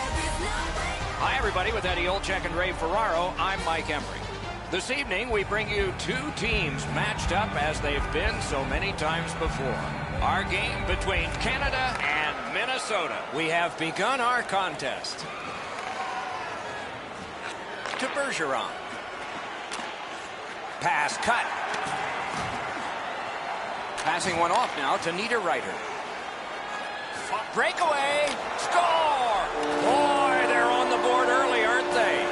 Hi, everybody. With Eddie Olczyk and Ray Ferraro, I'm Mike Embry. This evening, we bring you two teams matched up as they've been so many times before. Our game between Canada and Minnesota. We have begun our contest. To Bergeron. Pass cut. Passing one off now to Niederreiter. Breakaway. Score! Boy, they're on the board early, aren't they?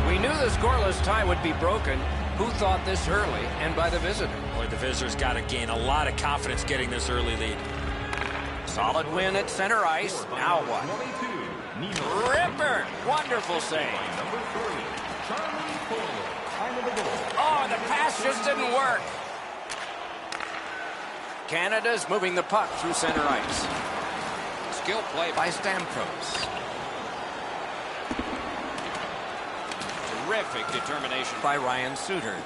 We knew the scoreless tie would be broken. Who thought this early and by the visitor? Boy, the visitors got to gain a lot of confidence getting this early lead. Solid win at center ice. Now what? Ripper! Wonderful save. Oh, the pass just didn't work. Canada's moving the puck through center ice. Skill play by Stamkos. Terrific determination by Ryan Suter.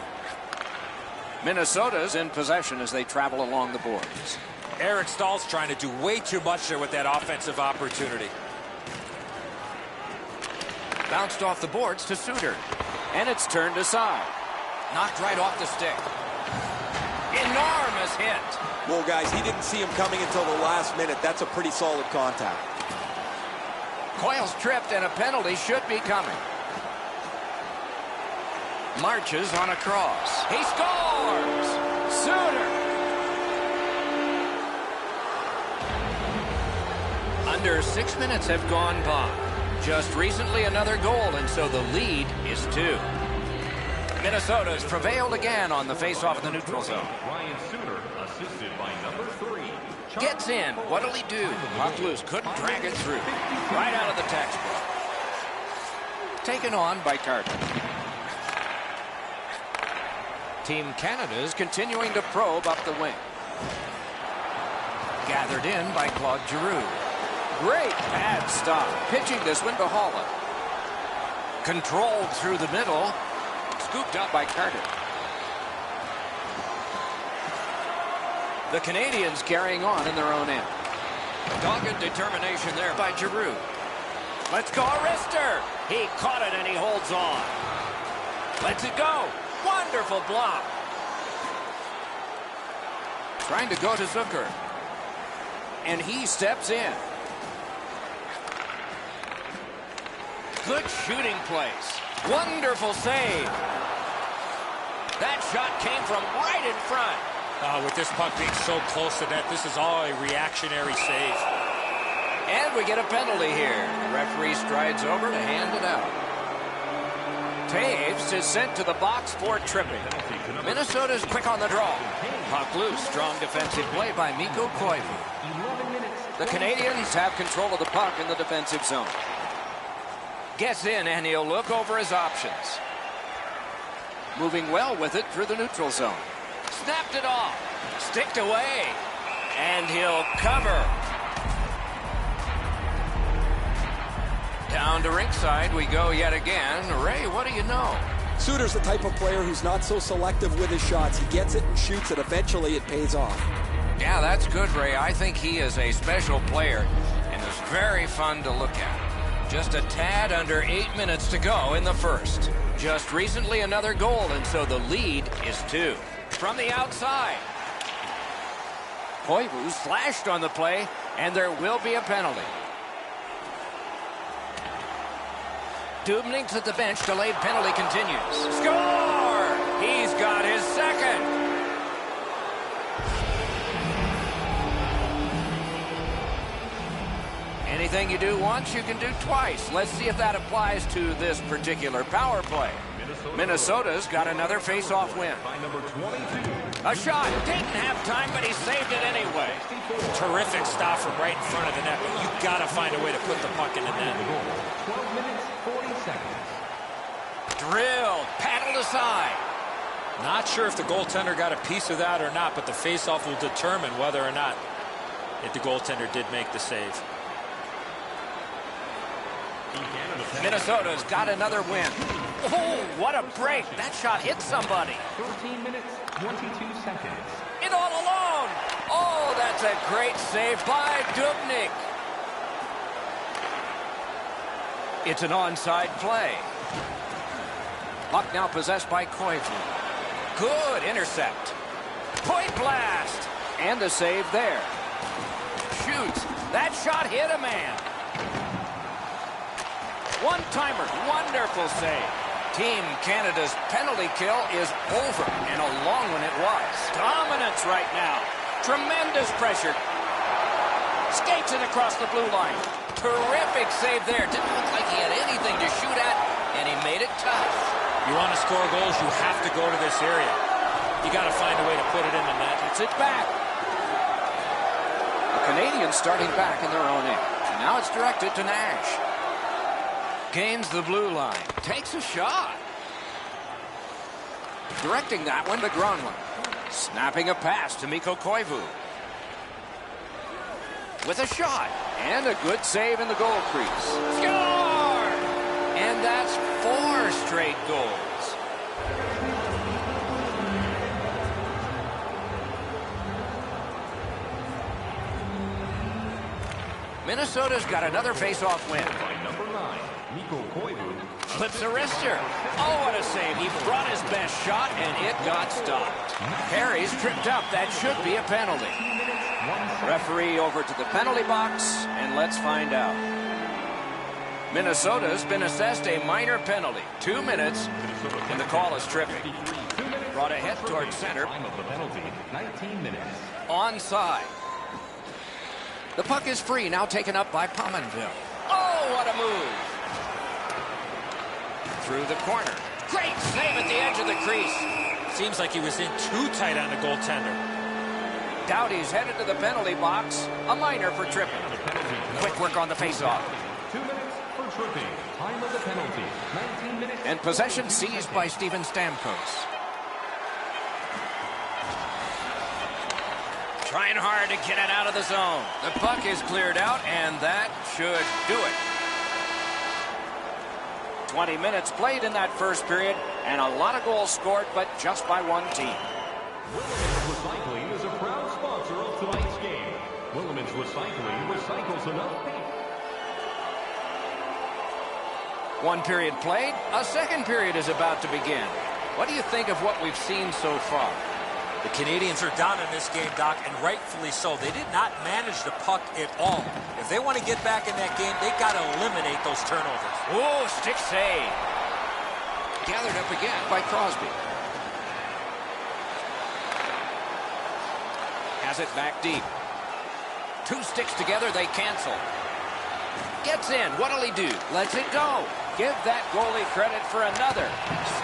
Minnesota's in possession as they travel along the boards. Eric Stahl's trying to do way too much there with that offensive opportunity. Bounced off the boards to Suter. And it's turned aside. Knocked right off the stick. Enormous hit. Well, guys, he didn't see him coming until the last minute. That's a pretty solid contact. Coyle's tripped and a penalty should be coming. Marches on a cross. He scores! Suter! Under 6 minutes have gone by. Just recently another goal, and so the lead is 2. Minnesota's prevailed again on the faceoff in the neutral zone. Ryan Suter, assisted by number 3. Gets in. What'll he do? Puck loose. Couldn't drag it through. Right out of the textbook. Taken on by Carter. Team Canada's continuing to probe up the wing. Gathered in by Claude Giroux. Great pad stop. Pitching this one to Holland. Controlled through the middle. Scooped up by Carter. The Canadians carrying on in their own end. Dogged determination there by Giroux. Let's go, Arister. He caught it and he holds on. Lets it go. Wonderful block. Trying to go to Zucker. And he steps in. Good shooting place. Wonderful save. That shot came from right in front. With this puck being so close to net, this is all a reactionary save. And we get a penalty here. The referee strides over to hand it out. Taves is sent to the box for tripping. Minnesota's quick on the draw. Puck loose. Strong defensive play by Mikko Koivu. The Canadians have control of the puck in the defensive zone. Gets in and he'll look over his options. Moving well with it through the neutral zone. Snapped it off. Sticked away. And he'll cover. Down to rinkside we go yet again. Ray, what do you know? Suter's the type of player who's not so selective with his shots. He gets it and shoots it. Eventually, it pays off. Yeah, that's good, Ray. I think he is a special player and is very fun to look at. Just a tad under 8 minutes to go in the first. Just recently another goal, and so the lead is 2. From the outside. Koivu slashed on the play, and there will be a penalty. Dubnyk's at the bench. Delayed penalty continues. Score! He's got his second. Anything you do once, you can do twice. Let's see if that applies to this particular power play. Minnesota's got another face-off win. A shot. Didn't have time, but he saved it anyway. Terrific stop from right in front of the net. You got to find a way to put the puck in the net. 12 minutes, 40 seconds. Drilled. Paddled aside. Not sure if the goaltender got a piece of that or not, but the face-off will determine whether or not if the goaltender did make the save. Minnesota's got another win. Oh, what a break. That shot hit somebody. 13 minutes, 22 seconds. In all alone. Oh, that's a great save by Dubnyk. It's an onside play. Puck now possessed by Koivu. Good intercept. Point blast. And the save there. Shoots. That shot hit a man. One-timer. Wonderful save. Team Canada's penalty kill is over, and a long one it was. Dominance right now. Tremendous pressure. Skates it across the blue line. Terrific save there. Didn't look like he had anything to shoot at, and he made it tough. You want to score goals, you have to go to this area. You got to find a way to put it in the net. Gets it back. The Canadians starting back in their own end. Now it's directed to Nash. Gains the blue line. Takes a shot. Directing that one to Gronlund. Snapping a pass to Mikko Koivu. With a shot. And a good save in the goal crease. Score! And that's 4 straight goals. Minnesota's got another face-off win. By number 9, Mikko Koivu. Flips a wrister. Oh, what a save. He brought his best shot, and it got stopped. Harry's tripped up. That should be a penalty. Referee over to the penalty box, and let's find out. Minnesota's been assessed a minor penalty. 2 minutes, and the call is tripping. Brought ahead towards center. Time of the penalty, 19 minutes. Onside. The puck is free, now taken up by Pominville. Oh, what a move. Through the corner. Great save at the edge of the crease. Seems like he was in too tight on the goaltender. Doughty's headed to the penalty box. A minor for tripping. Quick work on the faceoff. 2 minutes for tripping. Time of the penalty, 19 minutes. And possession seized by Steven Stamkos. Trying hard to get it out of the zone. The puck is cleared out, and that should do it. 20 minutes played in that first period, and a lot of goals scored, but just by one team. Willemins Recycling is a proud sponsor of tonight's game. Willemins Recycling recycles enough paint. One period played. A second period is about to begin. What do you think of what we've seen so far? The Canadians are down in this game, Doc, and rightfully so. They did not manage the puck at all. If they want to get back in that game, they got to eliminate those turnovers. Oh, stick save. Gathered up again by Crosby. Has it back deep. 2 sticks together, they cancel. Gets in. What'll he do? Lets it go. Give that goalie credit for another.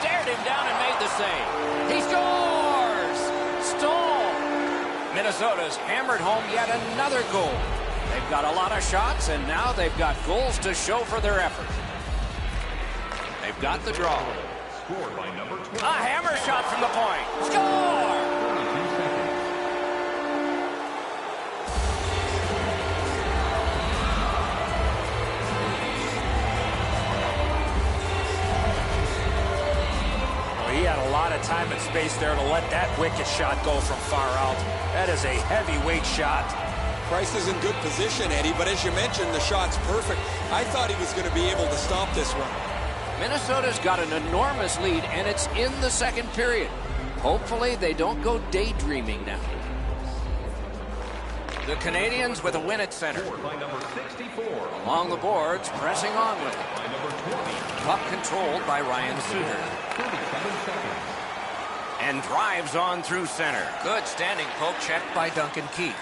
Stared him down and made the save. He scores! Stall. Minnesota's hammered home yet another goal. They've got a lot of shots, and now they've got goals to show for their effort. They've got the draw. Scored by number 12. A hammer shot from the point. Score! 32 seconds. He had a lot of time and space there to let that wicked shot go from far out. That is a heavyweight shot. Price is in good position, Eddie, but as you mentioned, the shot's perfect. I thought he was going to be able to stop this one. Minnesota's got an enormous lead, and it's in the second period. Hopefully, they don't go daydreaming now. The Canadians with a win at center. Scored by number 64. Along the boards, pressing on with it. By number 20. Puck controlled by Ryan Suter. 37 seconds. And drives on through center. Good standing poke check by Duncan Keith.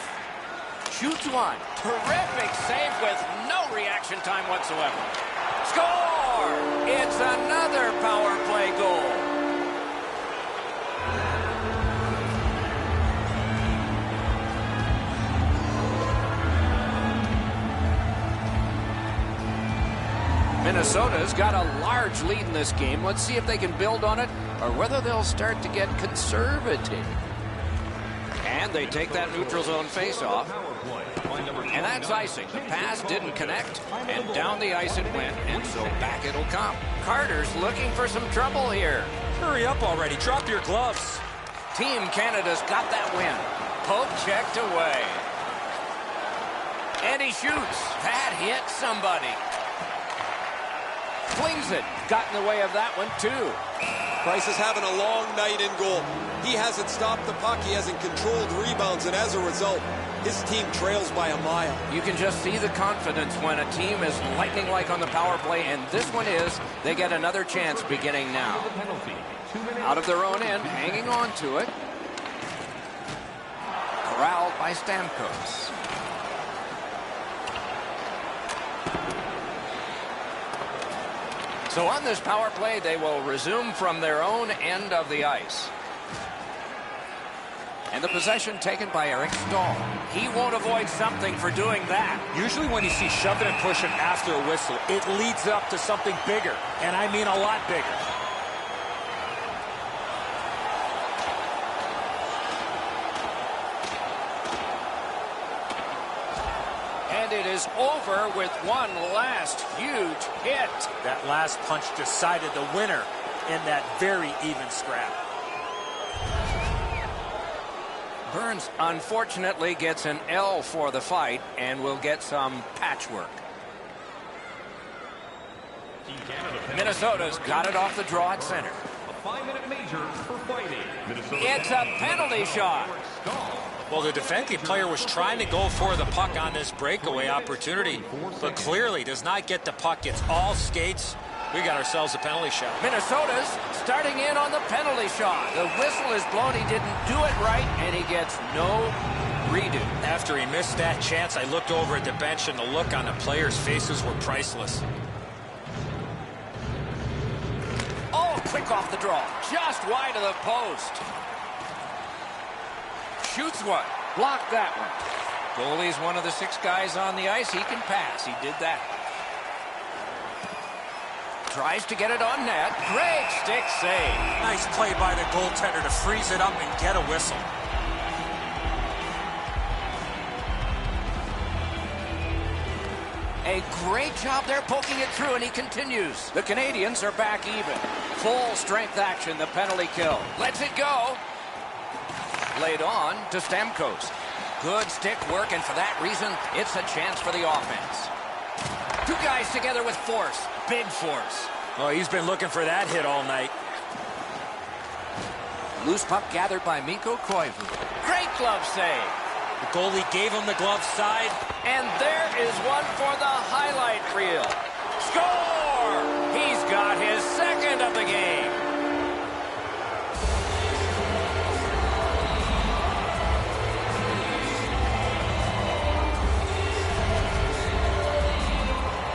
Shoots one. Terrific save with no reaction time whatsoever. Score! It's another power play goal. Minnesota's got a large lead in this game. Let's see if they can build on it or whether they'll start to get conservative. And they take that neutral zone faceoff. And that's icing. The pass didn't connect, and down the ice it went, and so back it'll come. Carter's looking for some trouble here. Hurry up already. Drop your gloves. Team Canada's got that win. Poke checked away. And he shoots. That hit somebody. Flings it. Got in the way of that one, too. Price is having a long night in goal. He hasn't stopped the puck. He hasn't controlled rebounds, and as a result, his team trails by a mile. You can just see the confidence when a team is lightning-like on the power play, and this one is. They get another chance beginning now. Out of their own end, hanging on to it. Corralled by Stamkos. So on this power play, they will resume from their own end of the ice. And the possession taken by Eric Stahl. He won't avoid something for doing that. Usually when you see shoving and pushing after a whistle, it leads up to something bigger. And I mean a lot bigger. And it is over with one last huge hit. That last punch decided the winner in that very even scrap. Burns, unfortunately, gets an L for the fight and will get some patchwork. Minnesota's got it off the draw at center. A 5-minute major for fighting. It's a penalty shot. Well, the defending player was trying to go for the puck on this breakaway opportunity, but clearly does not get the puck. It's all skates. We got ourselves a penalty shot. Minnesota's starting in on the penalty shot. The whistle is blown. He didn't do it right, and he gets no redo. After he missed that chance, I looked over at the bench, and the look on the players' faces were priceless. Oh, quick off the draw. Just wide of the post. Shoots one. Blocked that one. Goalie's one of the 6 guys on the ice. He can pass. He did that. Tries to get it on net. Great stick save. Nice play by the goaltender to freeze it up and get a whistle. A great job there poking it through, and he continues. The Canadians are back even. Full strength action, the penalty kill. Lets it go. Laid on to Stamkos. Good stick work, and for that reason, it's a chance for the offense. 2 guys together with force. Big force. Oh, he's been looking for that hit all night. Loose puck gathered by Mikko Koivu. Great glove save. The goalie gave him the glove side. And there is one for the highlight reel. Score! He's got his second of the game.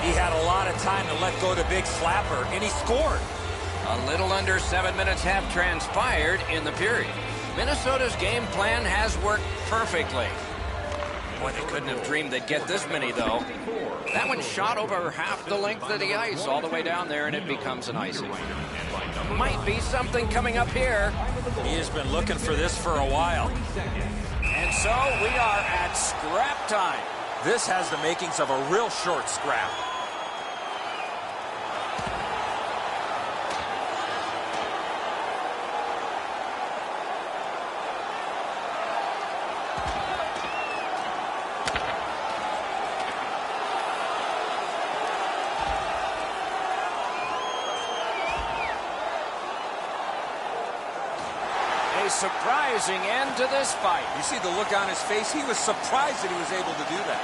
He had a lot of time to let go the big slapper, and he scored. A little under 7 minutes have transpired in the period. Minnesota's game plan has worked perfectly. Boy, they couldn't have dreamed they'd get this many, though. That one shot over half the length of the ice, all the way down there, and it becomes an icing. Might be something coming up here. He has been looking for this for a while. And so we are at scrap time. This has the makings of a real short scrap. A surprising end to this fight. You see the look on his face? He was surprised that he was able to do that.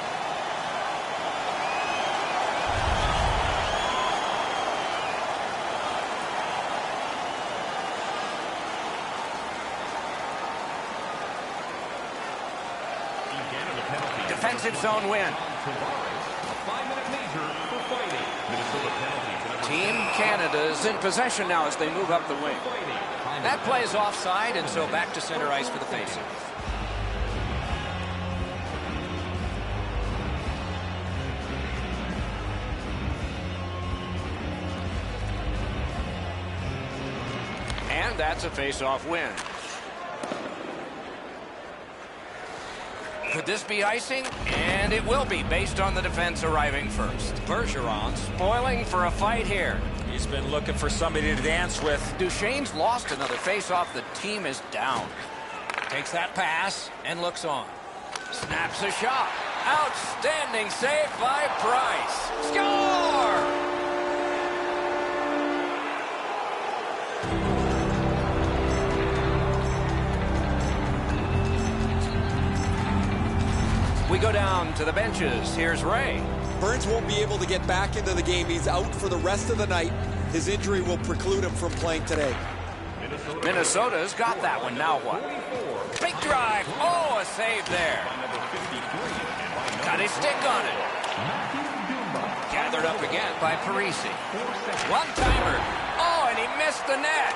Defensive zone win. A 5-minute major for fighting. Minnesota penalty. Team Canada's in possession now as they move up the wing. That play is offside, and so back to center ice for the faceoff. And that's a face-off win. Could this be icing? And it will be, based on the defense arriving first. Bergeron spoiling for a fight here. He's been looking for somebody to dance with. Duchesne's lost another face-off. The team is down. Takes that pass and looks on. Snaps a shot. Outstanding save by Price. Score! We go down to the benches. Here's Ray. Burns won't be able to get back into the game. He's out for the rest of the night. His injury will preclude him from playing today. Minnesota's got that one. Now what? Big drive. Oh, a save there. Got his stick on it. Gathered up again by Parisi. One-timer. Oh, and he missed the net.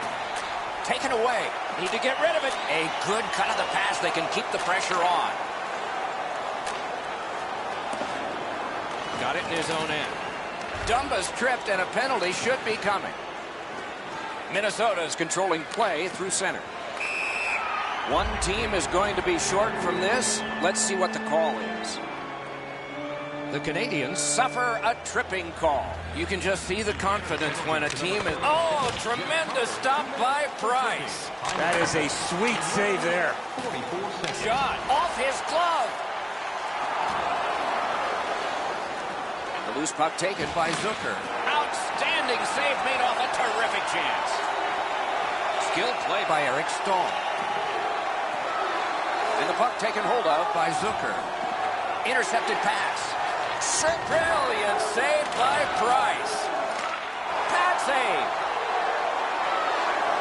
Taken away. Need to get rid of it. A good cut of the pass. They can keep the pressure on. Got it in his own end. Dumba's tripped, and a penalty should be coming. Minnesota's controlling play through center. One team is going to be short from this. Let's see what the call is. The Canadians suffer a tripping call. You can just see the confidence when a team is... Oh, tremendous stop by Price. That is a sweet save there. Shot off his glove. The loose puck taken by Zucker. Outstanding save made off a terrific chance. Skilled play by Eric Stahl. And the puck taken hold of by Zucker. Intercepted pass. Brilliant save by Price. That save.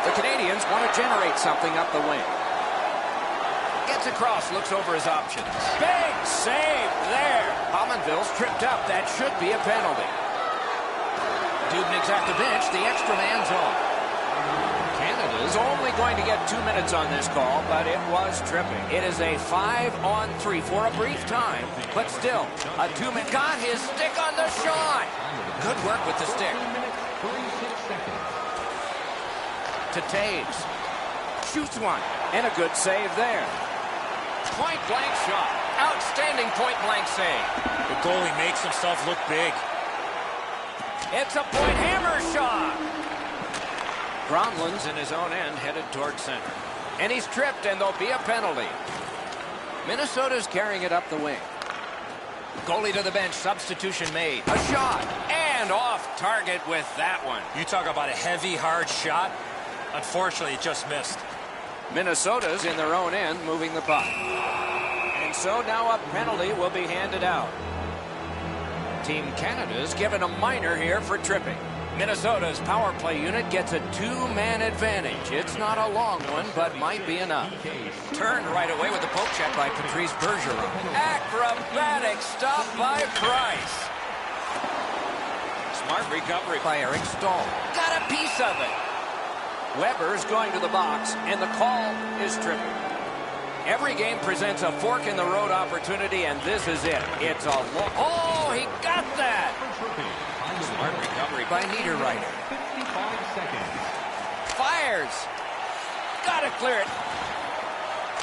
The Canadians want to generate something up the wing. Gets across, looks over his options. Big save there. Pominville's tripped up. That should be a penalty. Dubnyk's at the bench. The extra man's on. Canada's only going to get 2 minutes on this call, but it was tripping. It is a 5-on-3 for a brief time, but still, a 2-minute. Got his stick on the shot. Good work with the stick. To Taves. Shoots one, and a good save there. Point-blank shot. Outstanding point-blank save. The goalie makes himself look big. It's a point hammer shot. Gronlin's in his own end, headed toward center. And he's tripped, and there'll be a penalty. Minnesota's carrying it up the wing. Goalie to the bench, substitution made. A shot, and off target with that one. You talk about a heavy, hard shot. Unfortunately, it just missed. Minnesota's in their own end, moving the puck. And so now a penalty will be handed out. Team Canada's given a minor here for tripping. Minnesota's power play unit gets a 2-man advantage. It's not a long one, but might be enough. Turned right away with the poke check by Patrice Bergeron. Acrobatic stop by Price. Smart recovery by Eric Stahl. Got a piece of it. Weber's going to the box, and the call is tripping. Every game presents a fork-in-the-road opportunity, and this is it. It's a long... Oh, he got that! Smart recovery by Niederreiter. 55 seconds. Fires. Gotta clear it.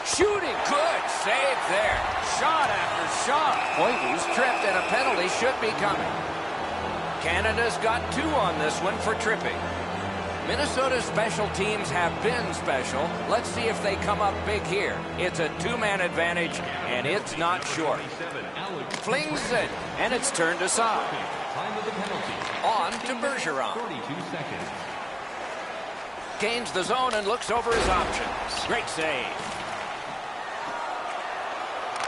Shooting. Good save there. Shot after shot. Koivu's tripped, and a penalty should be coming. Canada's got 2 on this one for tripping. Minnesota's special teams have been special. Let's see if they come up big here. It's a 2-man advantage, and it's not short. Flings it, and it's turned aside. Time of the penalty. On to Bergeron. 32 seconds. Gains the zone and looks over his options. Great save.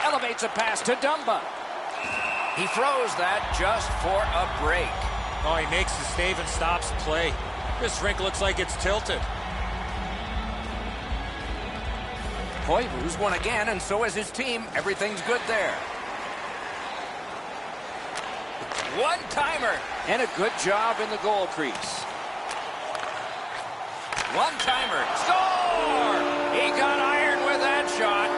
Elevates a pass to Dumba. He throws that just for a break. Oh, he makes the save and stops play. This rink looks like it's tilted. Koivu's won again, and so is his team. Everything's good there. One-timer, and a good job in the goal crease. One-timer, score! He got iron with that shot.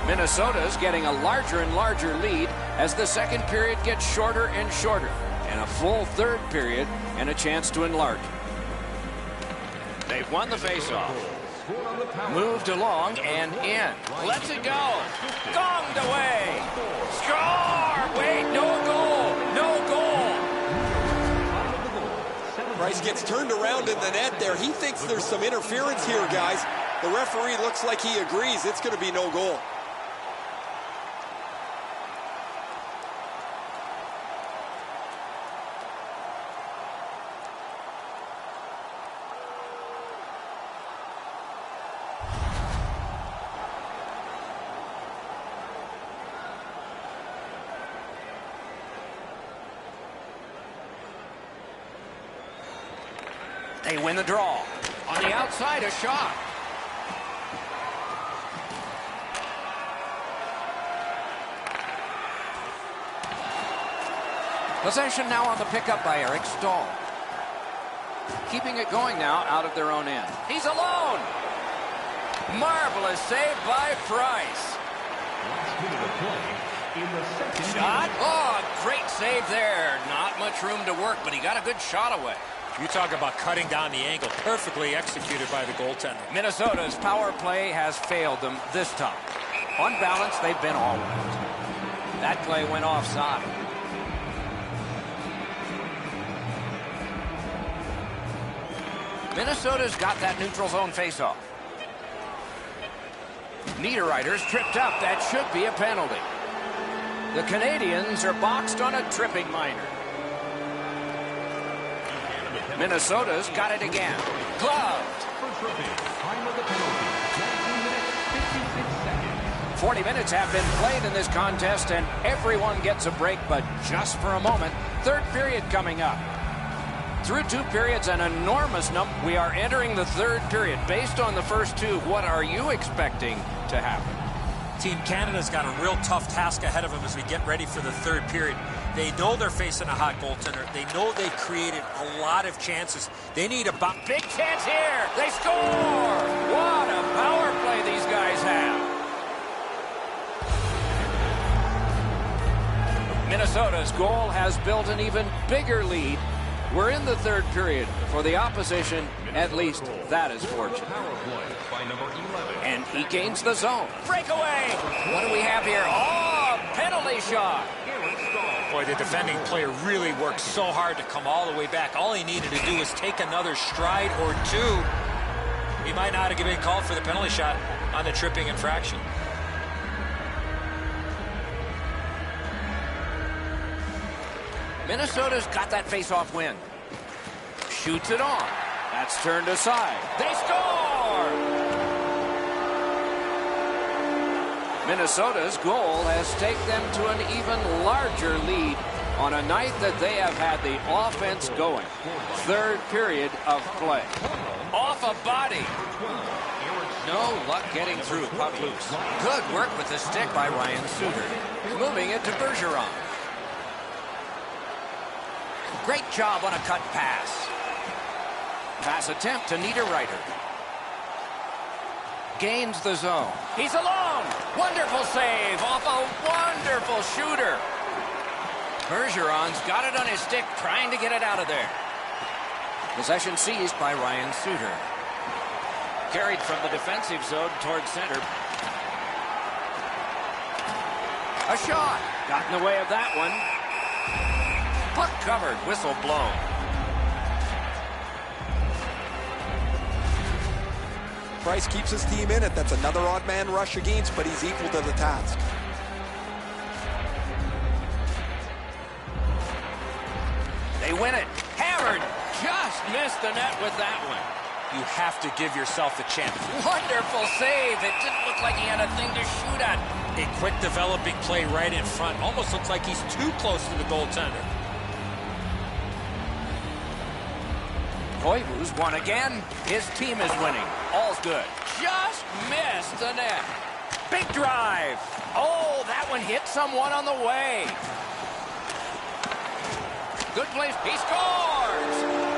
Minnesota's getting a larger and larger lead as the second period gets shorter and shorter, and a full third period and a chance to enlarge. They've won the faceoff. Moved along and in. Lets it go. Gonged away. Score! Wait, no goal. No goal. Price gets turned around in the net there. He thinks there's some interference here, guys. The referee looks like he agrees. It's going to be no goal. They win the draw. On the outside, a shot. Possession now on the pickup by Eric Stahl. Keeping it going now out of their own end. He's alone. Marvelous save by Price. Shot. Oh, great save there. Not much room to work, but he got a good shot away. You talk about cutting down the angle. Perfectly executed by the goaltender. Minnesota's power play has failed them this time. On balance, they've been all right. That play went offside. Minnesota's got that neutral zone faceoff. Niederreiter's tripped up. That should be a penalty. The Canadians are boxed on a tripping minor. Minnesota's got it again. Gloved. 40 minutes have been played in this contest, and everyone gets a break, but just for a moment. Third period coming up. Through 2 periods, an enormous number. We are entering the third period. Based on the first 2, what are you expecting to happen? Team Canada's got a real tough task ahead of them as we get ready for the third period. They know they're facing a hot goaltender. They know they've created a lot of chances. They need a big chance here. They score! What a power play these guys have. Minnesota's goal has built an even bigger lead. We're in the third period. For the opposition, at least that is fortunate. And he gains the zone. Breakaway! What do we have here? Oh, penalty shot. Boy, the defending player really worked so hard to come all the way back. All he needed to do was take another stride or 2. He might not have been called for the penalty shot on the tripping infraction. Minnesota's got that face-off win. Shoots it on. That's turned aside. They score! Minnesota's goal has taken them to an even larger lead on a night that they have had the offense going. Third period of play. Off a body. No luck getting through. Puck loose. Good work with the stick by Ryan Suter. Moving it to Bergeron. Great job on a cut pass. Pass attempt to Niederreiter. Gains the zone. He's alone. Wonderful save off a wonderful shooter. Bergeron's got it on his stick, trying to get it out of there. Possession seized by Ryan Suter. Carried from the defensive zone towards center. A shot. Got in the way of that one. Puck covered, whistle blown. Price keeps his team in it. That's another odd man rush against, but he's equal to the task. They win it. Hammered. Just missed the net with that one. You have to give yourself a chance. Wonderful save. It didn't look like he had a thing to shoot at. A quick developing play right in front. Almost looks like he's too close to the goaltender. Koivu's won again. His team is winning. All's good. Just missed the net. Big drive. Oh, that one hit someone on the way. Good place. He scores.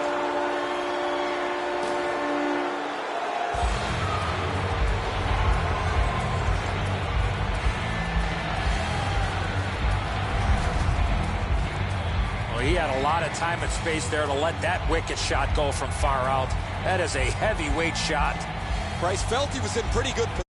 He had a lot of time and space there to let that wicked shot go from far out. That is a heavyweight shot. Price felt he was in pretty good position.